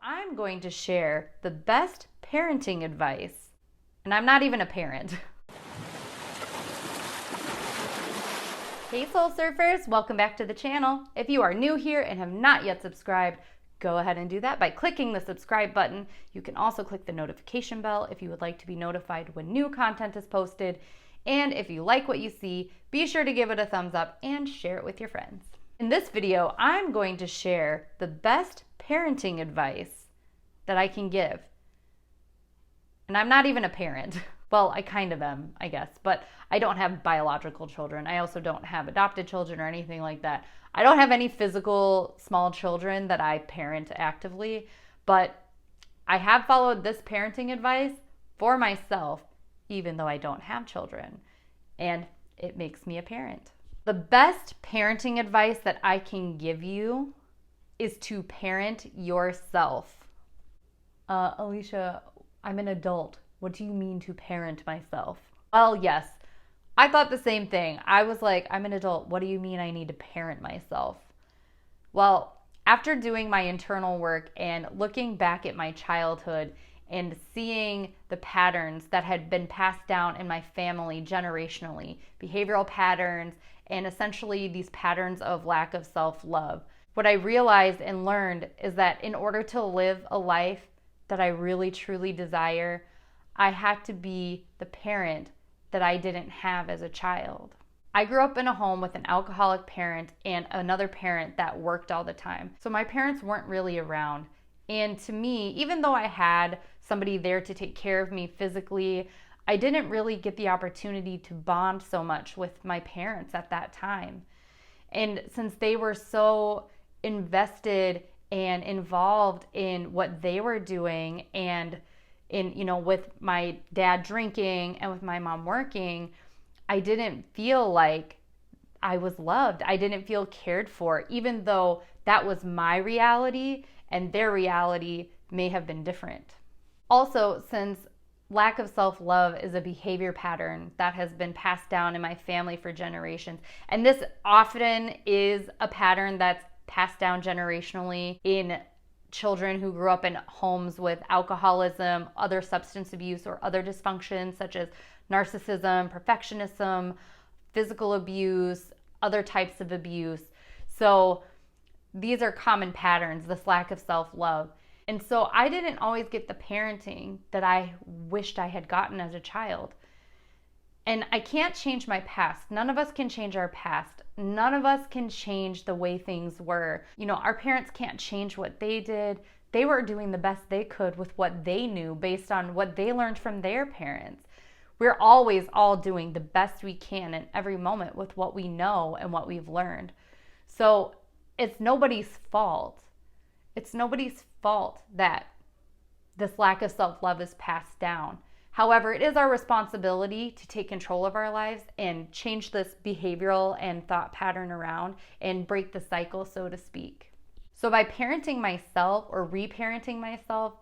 I'm going to share the best parenting advice, and I'm not even a parent. Hey Soul Surfers, welcome back to the channel. If you are new here and have not yet subscribed, go ahead and do that by clicking the subscribe button. You can also click the notification bell if you would like to be notified when new content is posted. And if you like what you see, be sure to give it a thumbs up and share it with your friends. In this video, I'm going to share the best parenting advice that I can give. And I'm not even a parent. Well, I kind of am, I guess, but I don't have biological children. I also don't have adopted children or anything like that. I don't have any physical small children that I parent actively, but I have followed this parenting advice for myself, even though I don't have children, and it makes me a parent. The best parenting advice that I can give you is to parent yourself. Alicia, I'm an adult. What do you mean to parent myself? Well, yes, I thought the same thing. I was like, I'm an adult. What do you mean I need to parent myself? Well, after doing my internal work and looking back at my childhood and seeing the patterns that had been passed down in my family generationally, behavioral patterns, and essentially these patterns of lack of self-love, what I realized and learned is that in order to live a life that I really truly desire, I had to be the parent that I didn't have as a child. I grew up in a home with an alcoholic parent and another parent that worked all the time. So my parents weren't really around. And to me, even though I had somebody there to take care of me physically, I didn't really get the opportunity to bond so much with my parents at that time. And since they were so invested and involved in what they were doing and with my dad drinking and with my mom working, I didn't feel like I was loved. I didn't feel cared for, even though that was my reality and their reality may have been different. Also, since lack of self-love is a behavior pattern that has been passed down in my family for generations, and this often is a pattern that's passed down generationally in children who grew up in homes with alcoholism, other substance abuse, or other dysfunctions such as narcissism, perfectionism, physical abuse, other types of abuse. So these are common patterns, this lack of self-love. And so I didn't always get the parenting that I wished I had gotten as a child. And I can't change my past. None of us can change our past. None of us can change the way things were. Our parents can't change what they did. They were doing the best they could with what they knew based on what they learned from their parents. We're always all doing the best we can in every moment with what we know and what we've learned. So it's nobody's fault. It's nobody's fault that this lack of self-love is passed down. However, it is our responsibility to take control of our lives and change this behavioral and thought pattern around and break the cycle, so to speak. So by parenting myself or reparenting myself,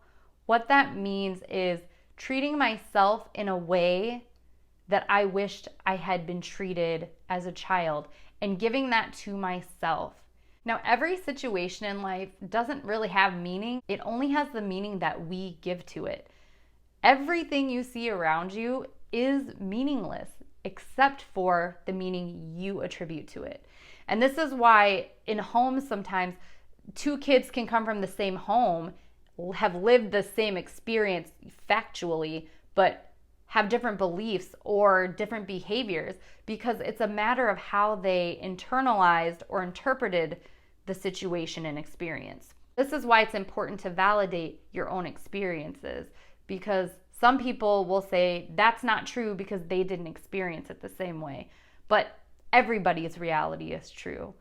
what that means is treating myself in a way that I wished I had been treated as a child and giving that to myself. Now, every situation in life doesn't really have meaning. It only has the meaning that we give to it. Everything you see around you is meaningless except for the meaning you attribute to it. And this is why in homes sometimes two kids can come from the same home, have lived the same experience factually, but have different beliefs or different behaviors because it's a matter of how they internalized or interpreted the situation and experience. This is why it's important to validate your own experiences, because some people will say that's not true because they didn't experience it the same way. But everybody's reality is true.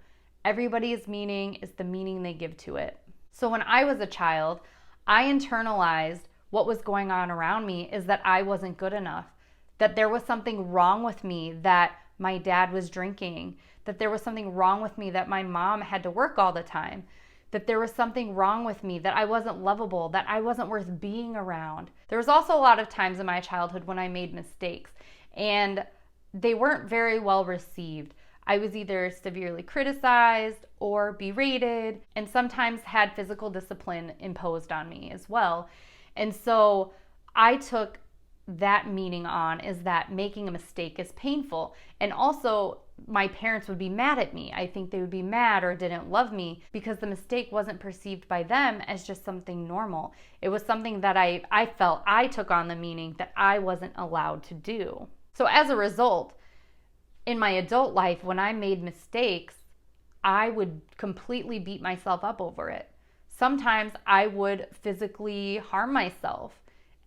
Everybody's meaning is the meaning they give to it. So when I was a child, I internalized what was going on around me is that I wasn't good enough, that there was something wrong with me, that my dad was drinking, that there was something wrong with me, that my mom had to work all the time, that there was something wrong with me, that I wasn't lovable, that I wasn't worth being around. There was also a lot of times in my childhood when I made mistakes and they weren't very well received. I was either severely criticized or berated, and sometimes had physical discipline imposed on me as well. And so I took that meaning on is that making a mistake is painful. And also, my parents would be mad at me. I think they would be mad or didn't love me because the mistake wasn't perceived by them as just something normal. It was something that I felt I took on the meaning that I wasn't allowed to do. So as a result, in my adult life, when I made mistakes, I would completely beat myself up over it. Sometimes I would physically harm myself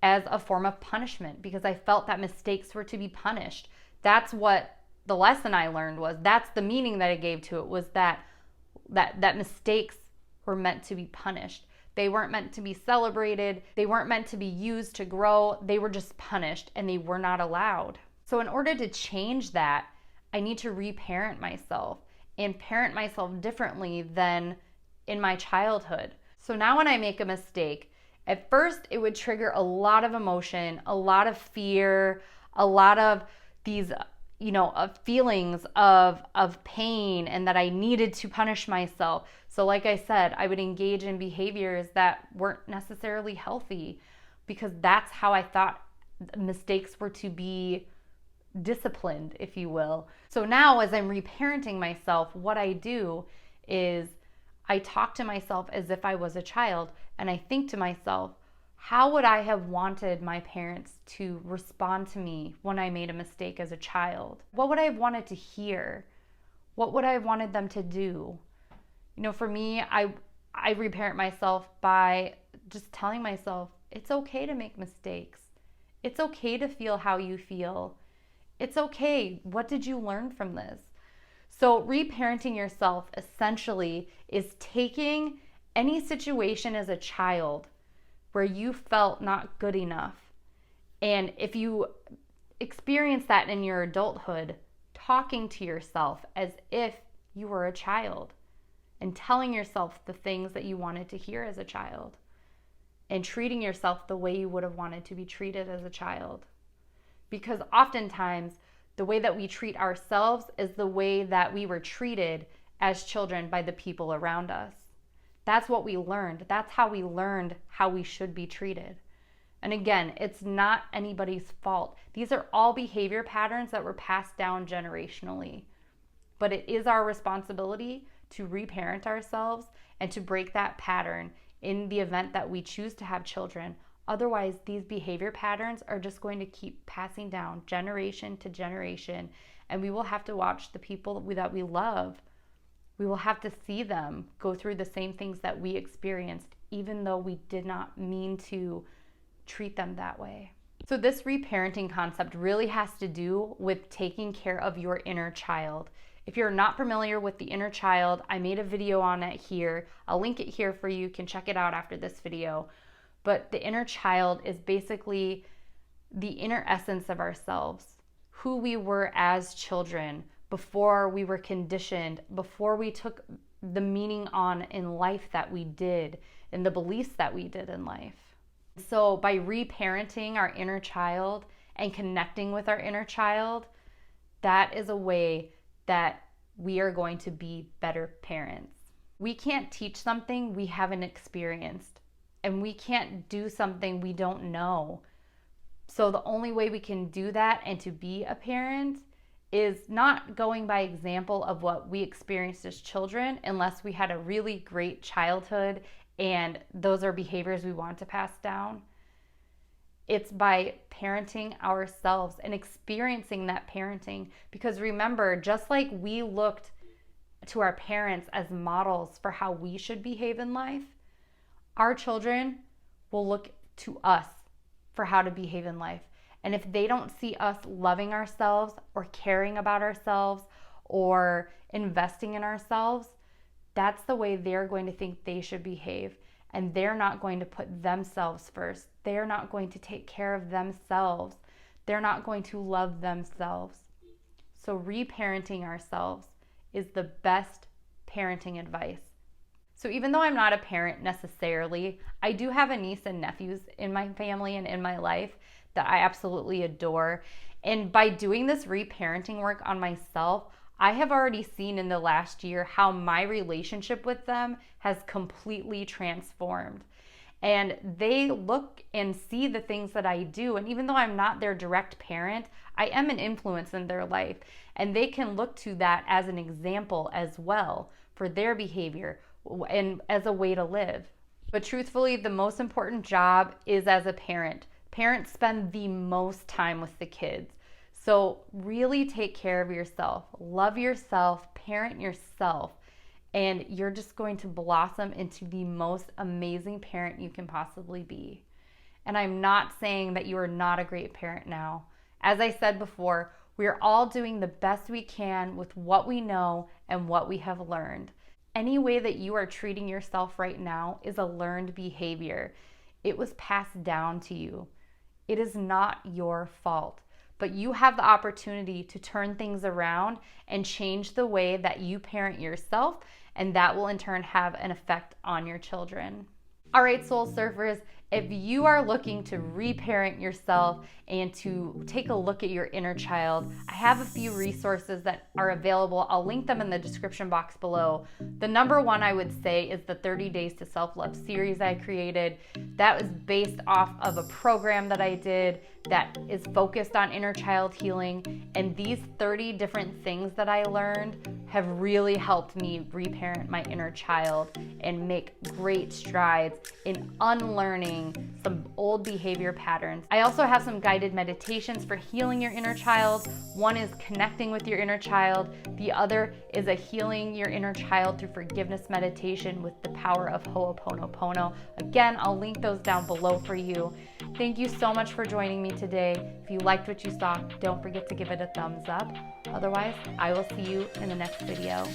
as a form of punishment because I felt that mistakes were to be punished. That's what the lesson I learned was. That's the meaning that I gave to it, was that mistakes were meant to be punished. They weren't meant to be celebrated. They weren't meant to be used to grow. They were just punished and they were not allowed. So in order to change that, I need to reparent myself and parent myself differently than in my childhood. So now when I make a mistake, at first it would trigger a lot of emotion, a lot of fear, a lot of these of feelings of pain, and that I needed to punish myself. So like I said, I would engage in behaviors that weren't necessarily healthy because that's how I thought mistakes were to be disciplined, if you will. So now as I'm reparenting myself, what I do is I talk to myself as if I was a child, and I think to myself, how would I have wanted my parents to respond to me when I made a mistake as a child? What would I have wanted to hear? What would I have wanted them to do? For me, I reparent myself by just telling myself, it's okay to make mistakes. It's okay to feel how you feel. It's okay. What did you learn from this? So reparenting yourself essentially is taking any situation as a child where you felt not good enough. And if you experience that in your adulthood, talking to yourself as if you were a child and telling yourself the things that you wanted to hear as a child and treating yourself the way you would have wanted to be treated as a child. Because oftentimes, the way that we treat ourselves is the way that we were treated as children by the people around us. That's what we learned. That's how we learned how we should be treated. And again, it's not anybody's fault. These are all behavior patterns that were passed down generationally. But it is our responsibility to reparent ourselves and to break that pattern in the event that we choose to have children. Otherwise, these behavior patterns are just going to keep passing down generation to generation, and we will have to watch the people that we love. We will have to see them go through the same things that we experienced, even though we did not mean to treat them that way. So this reparenting concept really has to do with taking care of your inner child. If you're not familiar with the inner child, I made a video on it here. I'll link it here for you. You can check it out after this video. But the inner child is basically the inner essence of ourselves, who we were as children, before we were conditioned, before we took the meaning on in life that we did, and the beliefs that we did in life. So by reparenting our inner child and connecting with our inner child, that is a way that we are going to be better parents. We can't teach something we haven't experienced, and we can't do something we don't know. So the only way we can do that and to be a parent is not going by example of what we experienced as children, unless we had a really great childhood and those are behaviors we want to pass down. It's by parenting ourselves and experiencing that parenting. Because remember, just like we looked to our parents as models for how we should behave in life, our children will look to us for how to behave in life. And if they don't see us loving ourselves or caring about ourselves or investing in ourselves, that's the way they're going to think they should behave. And they're not going to put themselves first. They're not going to take care of themselves. They're not going to love themselves. So reparenting ourselves is the best parenting advice. So even though I'm not a parent necessarily, I do have a niece and nephews in my family and in my life that I absolutely adore. And by doing this reparenting work on myself, I have already seen in the last year how my relationship with them has completely transformed. And they look and see the things that I do. And even though I'm not their direct parent, I am an influence in their life. And they can look to that as an example as well for their behavior and as a way to live. But truthfully, the most important job is as a parent. Parents spend the most time with the kids. So really take care of yourself, love yourself, parent yourself, and you're just going to blossom into the most amazing parent you can possibly be. And I'm not saying that you are not a great parent now. As I said before, we are all doing the best we can with what we know and what we have learned. Any way that you are treating yourself right now is a learned behavior. It was passed down to you. It is not your fault. But you have the opportunity to turn things around and change the way that you parent yourself, and that will in turn have an effect on your children. All right, soul surfers, if you are looking to reparent yourself and to take a look at your inner child, I have a few resources that are available. I'll link them in the description box below. The number one I would say is the 30 Days to Self-Love series I created. That was based off of a program that I did that is focused on inner child healing. And these 30 different things that I learned have really helped me reparent my inner child and make great strides in unlearning some old behavior patterns. I also have some guided meditations for healing your inner child. One is connecting with your inner child. The other is a healing your inner child through forgiveness meditation with the power of Ho'oponopono. Again, I'll link those down below for you. Thank you so much for joining me today. If you liked what you saw, don't forget to give it a thumbs up. Otherwise, I will see you in the next video.